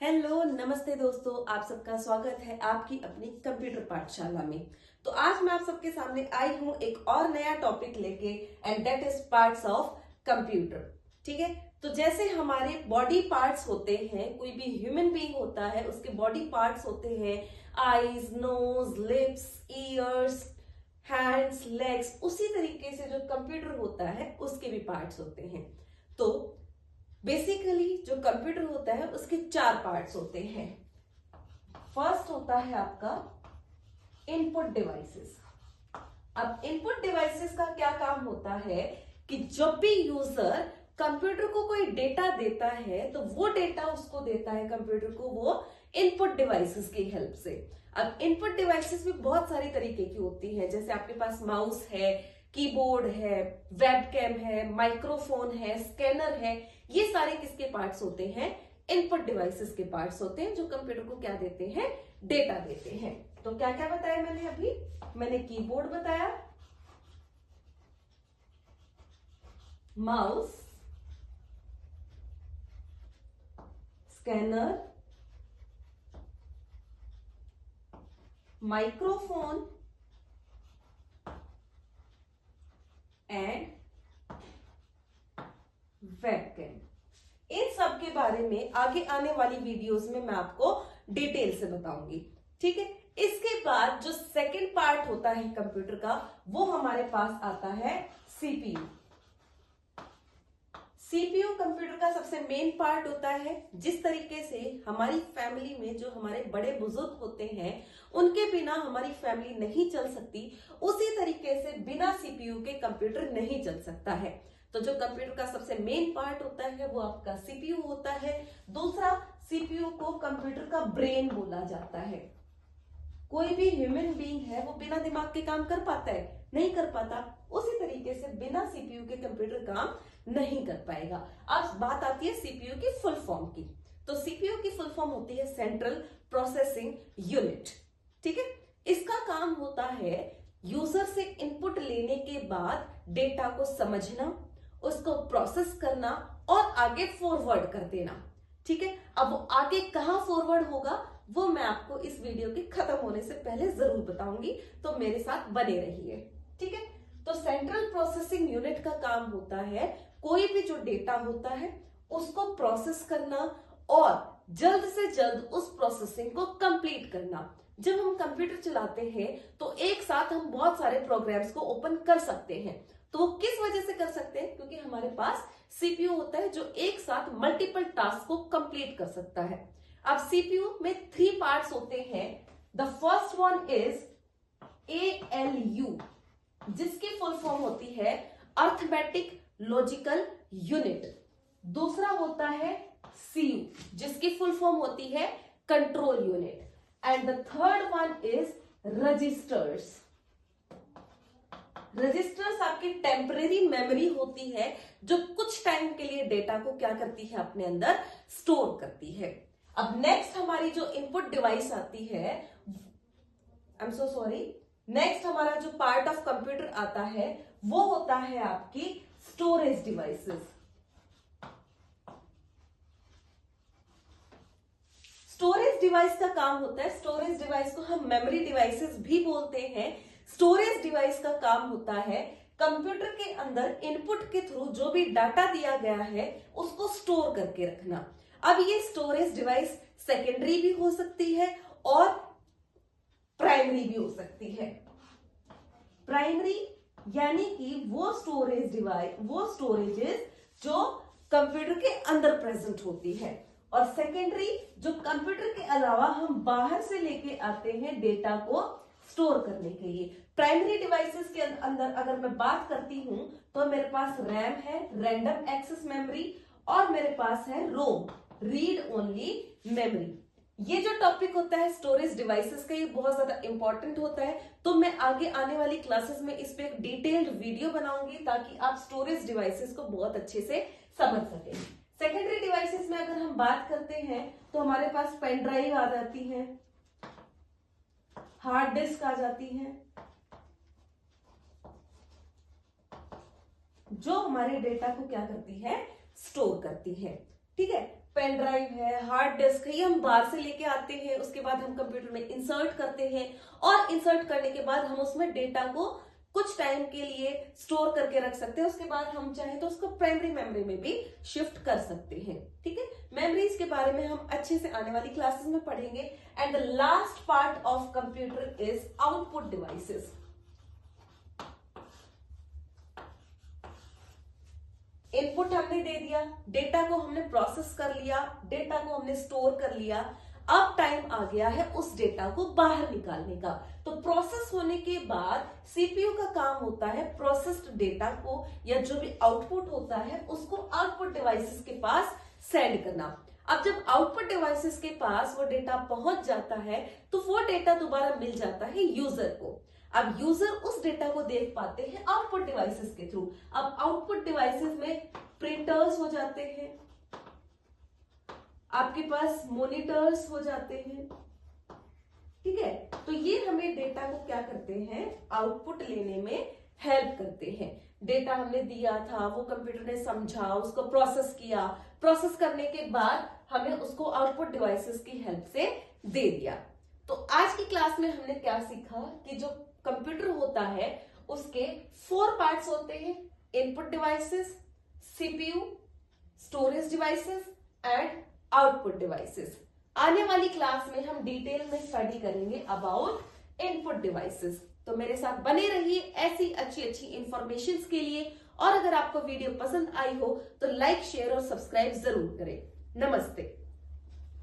Hello नमस्ते दोस्तों, आप सबका स्वागत है आपकी अपनी कंप्यूटर पाठशाला में। तो आज मैं आप सबके सामने आई हूं एक और नया टॉपिक लेके, and that is parts of computer. ठीक है, तो जैसे हमारे बॉडी पार्ट्स होते हैं, कोई भी ह्यूमन बीइंग होता है उसके बॉडी पार्ट्स होते हैं, eyes, nose, lips, ears, hands, legs, उसी तरीके से जो कंप्यूटर होता है उसके भी पार्ट्स होते हैं। तो बेसिकली जो कंप्यूटर होता है उसके चार पार्ट्स होते हैं। फर्स्ट होता है आपका इनपुट डिवाइसेस। अब इनपुट डिवाइसेस का क्या काम होता है कि जब भी यूजर कंप्यूटर को कोई डेटा देता है तो वो डेटा उसको देता है कंप्यूटर को वो इनपुट डिवाइसेस की हेल्प से। अब इनपुट डिवाइसेस भी बहुत सारी तरीके की होती हैं, जैसे आपके पास माउस है, कीबोर्ड है, वेबकैम है, माइक्रोफोन है, स्कैनर है। ये सारे किसके पार्ट्स होते हैं? इनपुट डिवाइसेस के पार्ट्स होते हैं जो कंप्यूटर को क्या देते हैं? डेटा देते हैं। तो क्या क्या बताया मैंने अभी? मैंने कीबोर्ड बताया, mouse, scanner, microphone and webcam. इन सब के बारे में आगे आने वाली वीडियोस में मैं आपको डिटेल से बताऊंगी। ठीक है, इसके बाद जो सेकंड पार्ट होता है कंप्यूटर का, वो हमारे पास आता है सीपीयू। सीपीयू कंप्यूटर का सबसे मेन पार्ट होता है। जिस तरीके से हमारी फैमिली में जो हमारे बड़े बुजुर्ग होते हैं उनके बिना हमारी फैमिली नहीं चल सकती, उसी तरीके से बिना सीपीयू के कंप्यूटर नहीं चल सकता है। तो जो कंप्यूटर का सबसे मेन पार्ट होता है वो आपका सीपीयू होता है। दूसरा, सीपीयू को कंप्यूटर का ब्रेन बोला जाता है। कोई भी ह्यूमन बीइंग है वो बिना दिमाग के काम कर पाता है? नहीं कर पाता। उसी तरीके से बिना सीपीयू के कंप्यूटर काम नहीं कर पाएगा। अब बात आती है सीपीयू की फुल फॉर्म की। तो सीपीयू की फुल फॉर्म होती है सेंट्रल प्रोसेसिंग यूनिट। ठीक है, इसका काम होता है यूजर से इनपुट लेने के बाद डेटा को समझना, उसको प्रोसेस करना और आगे फॉरवर्ड कर देना। ठीक है, अब वो आगे कहां फॉरवर्ड होगा वो मैं आपको इस वीडियो के खत्म होने से पहले जरूर बताऊंगी, तो मेरे साथ बने रहिए। ठीक है, तो सेंट्रल प्रोसेसिंग यूनिट का काम होता है कोई भी जो डेटा होता है उसको प्रोसेस करना और जल्द से जल्द उस प्रोसेसिंग को कंप्लीट करना। जब हम कंप्यूटर चलाते हैं तो एक साथ हम बहुत सारे प्रोग्राम्स को ओपन कर सकते हैं। तो वो किस वजह से कर सकते हैं? क्योंकि हमारे पास सीपीयू होता है जो एक साथ मल्टीपल टास्क को कंप्लीट कर सकता है। अब सीपीयू में 3 पार्ट्स होते हैं। The first one is ALU, जिसकी फुल फॉर्म होती है अर्थमेटिक लॉजिकल यूनिट। दूसरा होता है सीयू, जिसकी फुल फॉर्म होती है control unit. And the third one is registers. Registers आपकी टेम्परेरी मेमोरी होती है जो कुछ टाइम के लिए डेटा को क्या करती है? अपने अंदर स्टोर करती है। अब नेक्स्ट हमारी जो इनपुट डिवाइस आती है, I am so sorry, next हमारा जो पार्ट ऑफ कंप्यूटर आता है वो होता है आपकी स्टोरेज डिवाइसेस। स्टोरेज डिवाइस का काम होता है, स्टोरेज डिवाइस को हम मेमोरी डिवाइसेस भी बोलते हैं। स्टोरेज डिवाइस का काम होता है कंप्यूटर के अंदर इनपुट के थ्रू जो भी डाटा दिया गया है उसको स्टोर करके रखना। अब ये स्टोरेज डिवाइस सेकेंडरी भी हो सकती है और प्राइमरी भी हो सकती है। प्राइमरी यानी कि वो स्टोरेज डिवाइस, वो स्टोरेजेस जो कंप्यूटर के अंदर प्रेजेंट होती है, और सेकेंडरी जो कंप्यूटर के अलावा हम बाहर से लेके आते हैं डेटा को स्टोर करने के लिए। प्राइमरी डिवाइसेस के अंदर अगर मैं बात करती हूं तो मेरे पास रैम है, रैंडम एक्सेस मेमोरी, और मेरे पास है रोम, रीड ओनली मेमोरी। ये जो टॉपिक होता है स्टोरेज डिवाइसेस का, ये बहुत ज्यादा इंपॉर्टेंट होता है। तो मैं आगे आने वाली क्लासेस में इस पे एक डिटेल्ड वीडियो बनाऊंगी ताकि आप स्टोरेज डिवाइसेस को बहुत अच्छे से समझ सकें। सेकेंडरी डिवाइसेस में अगर हम बात करते हैं तो हमारे पास पेन ड्राइव आ जाती है, हार्ड डिस्क आ जाती है, जो हमारे डेटा को क्या करती है? स्टोर करती है। ठीक है, पेन ड्राइव है, हार्ड डिस्क है, ये हम बाहर से लेके आते हैं, उसके बाद हम कंप्यूटर में इंसर्ट करते हैं और इंसर्ट करने के बाद हम उसमें डेटा को कुछ टाइम के लिए स्टोर करके रख सकते हैं। उसके बाद हम चाहें तो उसको प्राइमरी मेमोरी में भी शिफ्ट कर सकते हैं। ठीक है, मेमोरीज के बारे में हम अच्छे से आने वाली क्लासेस में पढ़ेंगे। And the last part of computer is output devices. Input हमने दे दिया, डेटा को हमने प्रोसेस कर लिया, डेटा को हमने स्टोर कर लिया। अब टाइम आ गया है उस डेटा को बाहर निकालने का। तो प्रोसेस होने के बाद सीपीयू का काम होता है प्रोसेस्ड डेटा को या जो भी आउटपुट होता है उसको आउटपुट डिवाइसेस के पास सेंड करना। अब जब आउटपुट डिवाइसेस के पास वो डेटा पहुंच जाता है तो वो डेटा दोबारा मिल जाता है यूजर को। अब यूजर उस डेटा को देख पाते हैं आउटपुट डिवाइसेस के थ्रू। अब आउटपुट डिवाइसेस में प्रिंटर्स हो जाते हैं, आपके पास मॉनिटर्स हो जाते हैं। ठीक है, तो ये हमें डेटा को क्या करते हैं, आउटपुट लेने में हेल्प करते हैं। डेटा हमने दिया था, वो कंप्यूटर ने समझा, उसको प्रोसेस किया, प्रोसेस करने के बाद हमें उसको आउटपुट डिवाइसेस की हेल्प से दे दिया। तो आज की क्लास में हमने क्या सीखा कि जो कंप्यूटर होता है उसके 4 पार्ट्स होते हैं, input devices, CPU, storage devices and output devices. आने वाली क्लास में हम डिटेल में स्टडी करेंगे अबाउट इनपुट डिवाइसेस। तो मेरे साथ बने रहिए ऐसी अच्छी इंफॉर्मेशन के लिए। और अगर आपको वीडियो पसंद आई हो तो लाइक, शेयर और सब्सक्राइब जरूर करें। नमस्ते।